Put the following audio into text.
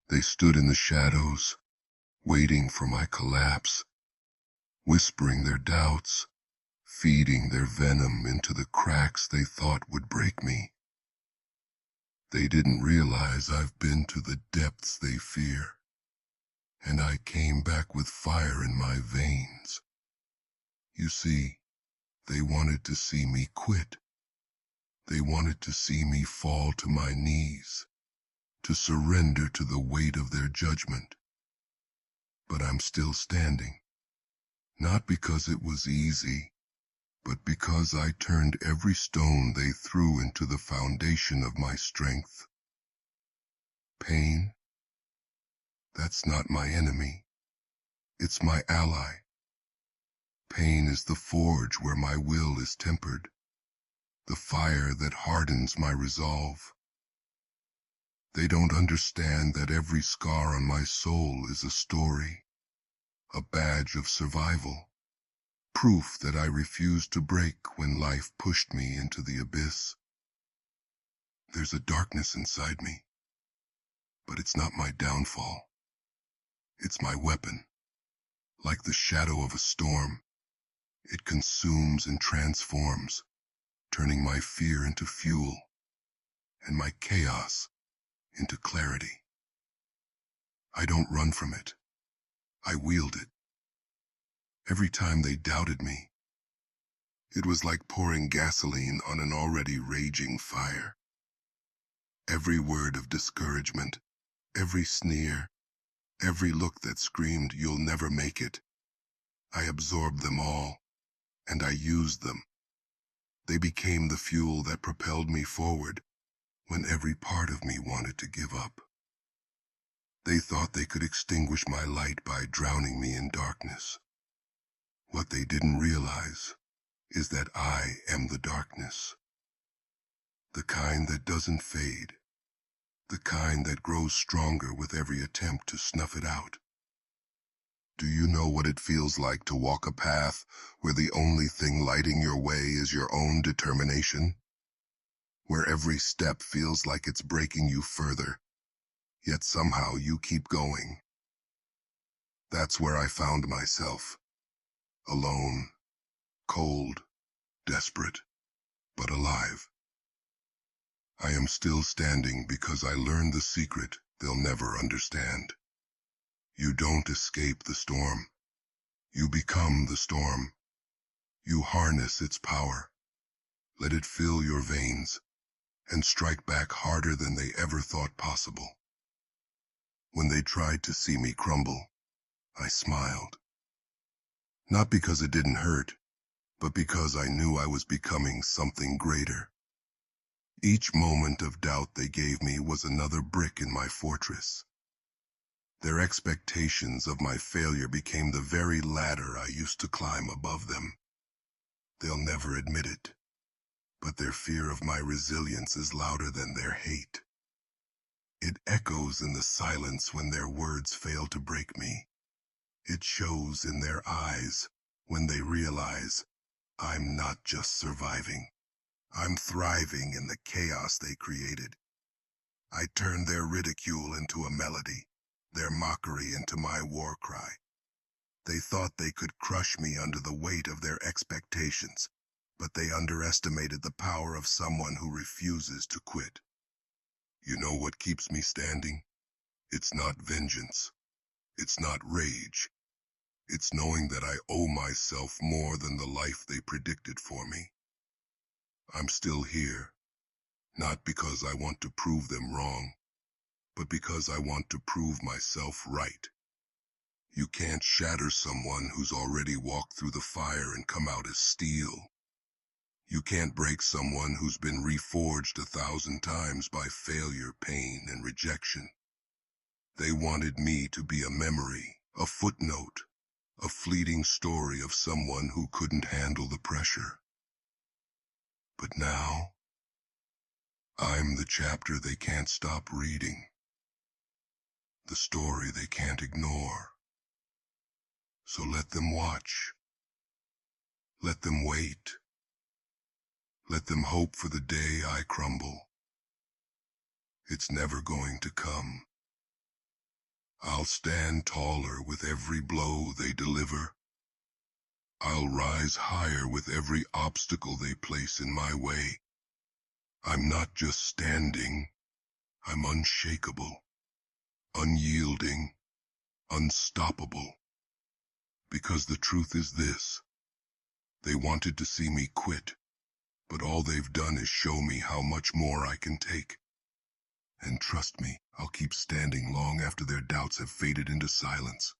They stood in the shadows, waiting for my collapse, whispering their doubts, feeding their venom into the cracks they thought would break me. They didn't realize I've been to the depths they fear, and I came back with fire in my veins. You see, they wanted to see me quit. They wanted to see me fall to my knees, to surrender to the weight of their judgment. But I'm still standing, not because it was easy, but because I turned every stone they threw into the foundation of my strength. Pain? That's not my enemy. It's my ally. Pain is the forge where my will is tempered, the fire that hardens my resolve. They don't understand that every scar on my soul is a story, a badge of survival, proof that I refused to break when life pushed me into the abyss. There's a darkness inside me, but it's not my downfall. It's my weapon. Like the shadow of a storm, it consumes and transforms, turning my fear into fuel and my chaos into clarity. I don't run from it. I wield it. Every time they doubted me, it was like pouring gasoline on an already raging fire. Every word of discouragement, every sneer, every look that screamed, "You'll never make it," I absorbed them all, and I used them. They became the fuel that propelled me forward when every part of me wanted to give up. They thought they could extinguish my light by drowning me in darkness. What they didn't realize is that I am the darkness. The kind that doesn't fade. The kind that grows stronger with every attempt to snuff it out. Do you know what it feels like to walk a path where the only thing lighting your way is your own determination? Where every step feels like it's breaking you further, yet somehow you keep going. That's where I found myself. Alone, cold, desperate, but alive. I am still standing because I learned the secret they'll never understand. You don't escape the storm. You become the storm. You harness its power. Let it fill your veins and strike back harder than they ever thought possible. When they tried to see me crumble, I smiled. Not because it didn't hurt, but because I knew I was becoming something greater. Each moment of doubt they gave me was another brick in my fortress. Their expectations of my failure became the very ladder I used to climb above them. They'll never admit it, but their fear of my resilience is louder than their hate. It echoes in the silence when their words fail to break me. It shows in their eyes when they realize I'm not just surviving. I'm thriving in the chaos they created. I turned their ridicule into a melody, their mockery into my war cry. They thought they could crush me under the weight of their expectations, but they underestimated the power of someone who refuses to quit. You know what keeps me standing? It's not vengeance. It's not rage. It's knowing that I owe myself more than the life they predicted for me. I'm still here, not because I want to prove them wrong, but because I want to prove myself right. You can't shatter someone who's already walked through the fire and come out as steel. You can't break someone who's been reforged 1,000 times by failure, pain, and rejection. They wanted me to be a memory, a footnote, a fleeting story of someone who couldn't handle the pressure. But now, I'm the chapter they can't stop reading, the story they can't ignore. So let them watch. Let them wait. Let them hope for the day I crumble. It's never going to come. I'll stand taller with every blow they deliver. I'll rise higher with every obstacle they place in my way. I'm not just standing, I'm unshakable, unyielding, unstoppable. Because the truth is this: they wanted to see me quit, but all they've done is show me how much more I can take. And trust me, I'll keep standing long after their doubts have faded into silence.